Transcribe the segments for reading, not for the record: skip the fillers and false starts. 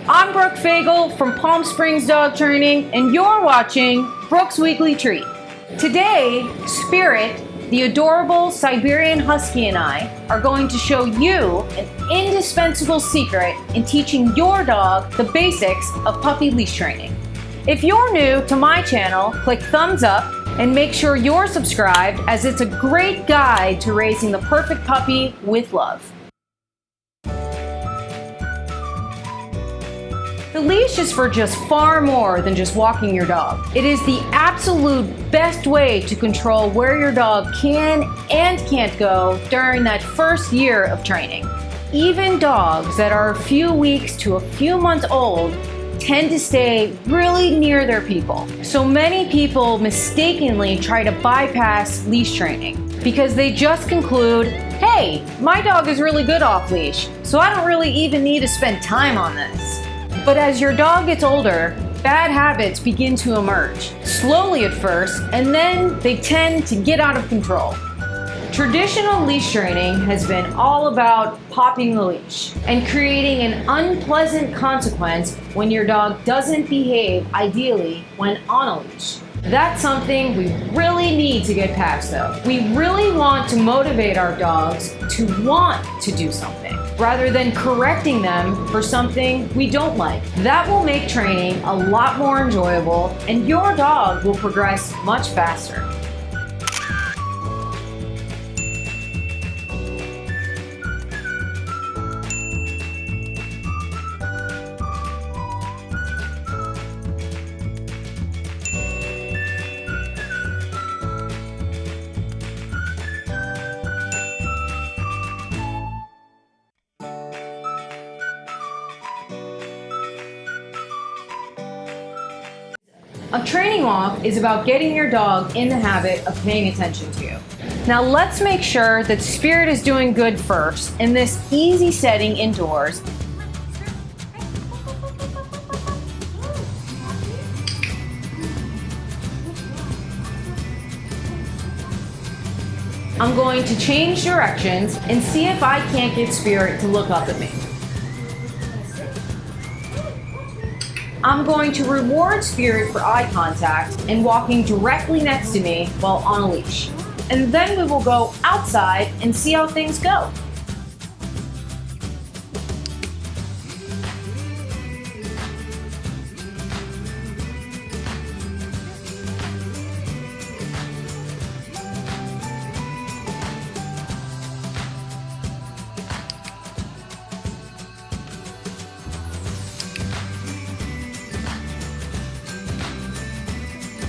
I'm Brooke Fagel from Palm Springs Dog Training, and you're watching Brooke's Weekly Treat. Today, Spirit, the adorable Siberian Husky, and I are going to show you an indispensable secret in teaching your dog the basics of puppy leash training. If you're new to my channel, click thumbs up and make sure you're subscribed, as it's a great guide to raising the perfect puppy with love. The leash is for just far more than just walking your dog. It is the absolute best way to control where your dog can and can't go during that first year of training. Even dogs that are a few weeks to a few months old tend to stay really near their people. So many people mistakenly try to bypass leash training because they just conclude, hey, my dog is really good off leash, so I don't really even need to spend time on this. But as your dog gets older, bad habits begin to emerge, slowly at first, and then they tend to get out of control. Traditional leash training has been all about popping the leash and creating an unpleasant consequence when your dog doesn't behave ideally when on a leash. That's something we really need to get past, though. We really want to motivate our dogs to want to do something, rather than correcting them for something we don't like. That will make training a lot more enjoyable, and your dog will progress much faster. A training walk is about getting your dog in the habit of paying attention to you. Now let's make sure that Spirit is doing good first in this easy setting indoors. I'm going to change directions and see if I can't get Spirit to look up at me. I'm going to reward Spirit for eye contact and walking directly next to me while on a leash. And then we will go outside and see how things go.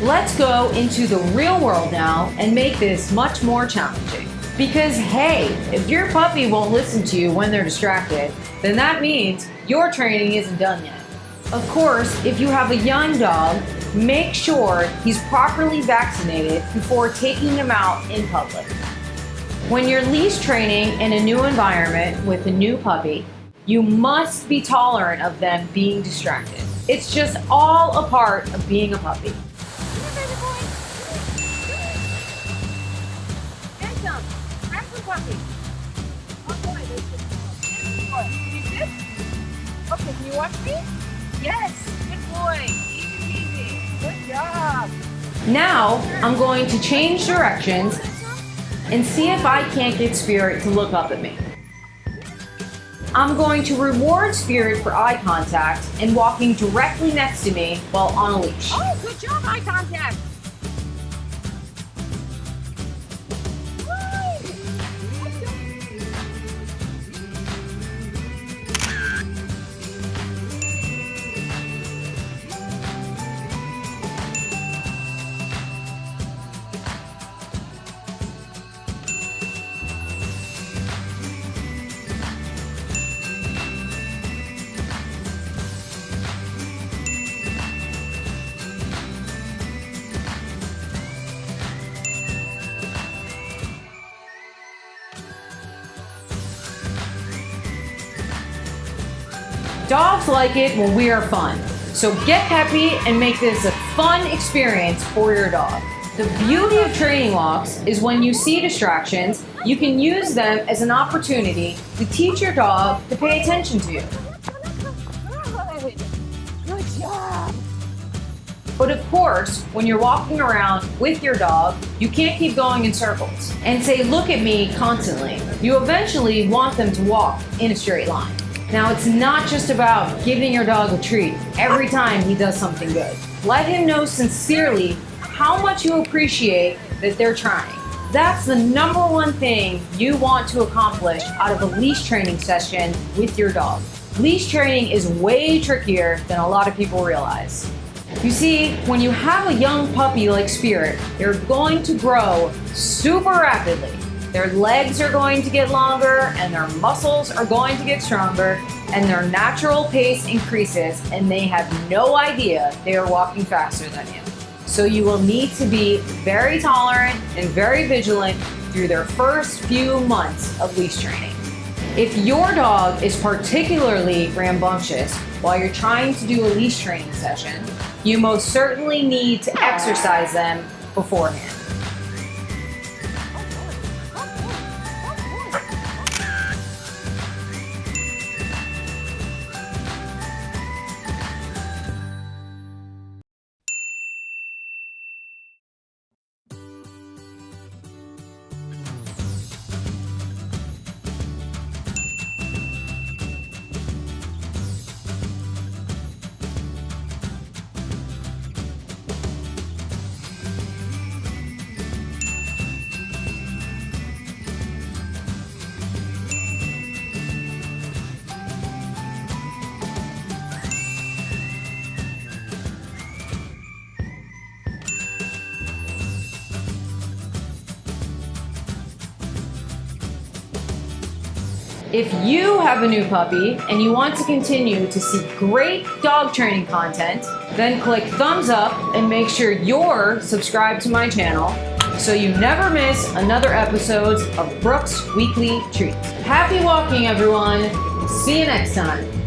Let's go into the real world now and make this much more challenging. Because hey, if your puppy won't listen to you when they're distracted, then that means your training isn't done yet. Of course, if you have a young dog, make sure he's properly vaccinated before taking him out in public. When you're leash training in a new environment with a new puppy, you must be tolerant of them being distracted. It's just all a part of being a puppy. Okay, can you watch me? Yes, good boy. Easy, good job. Now, I'm going to change directions and see if I can't get Spirit to look up at me. I'm going to reward Spirit for eye contact and walking directly next to me while on a leash. Oh, good job, eye contact. Dogs like it when we are fun. So get peppy and make this a fun experience for your dog. The beauty of training walks is when you see distractions, you can use them as an opportunity to teach your dog to pay attention to you. Good. Good. Good job. But of course, when you're walking around with your dog, you can't keep going in circles and say, look at me constantly. You eventually want them to walk in a straight line. Now, it's not just about giving your dog a treat every time he does something good. Let him know sincerely how much you appreciate that they're trying. That's the number one thing you want to accomplish out of a leash training session with your dog. Leash training is way trickier than a lot of people realize. You see, when you have a young puppy like Spirit, they're going to grow super rapidly. Their legs are going to get longer and their muscles are going to get stronger and their natural pace increases and they have no idea they are walking faster than you. So you will need to be very tolerant and very vigilant through their first few months of leash training. If your dog is particularly rambunctious while you're trying to do a leash training session, you most certainly need to exercise them beforehand. If you have a new puppy and you want to continue to see great dog training content, then click thumbs up and make sure you're subscribed to my channel so you never miss another episode of Brooke's Weekly Treats. Happy walking, everyone. See you next time.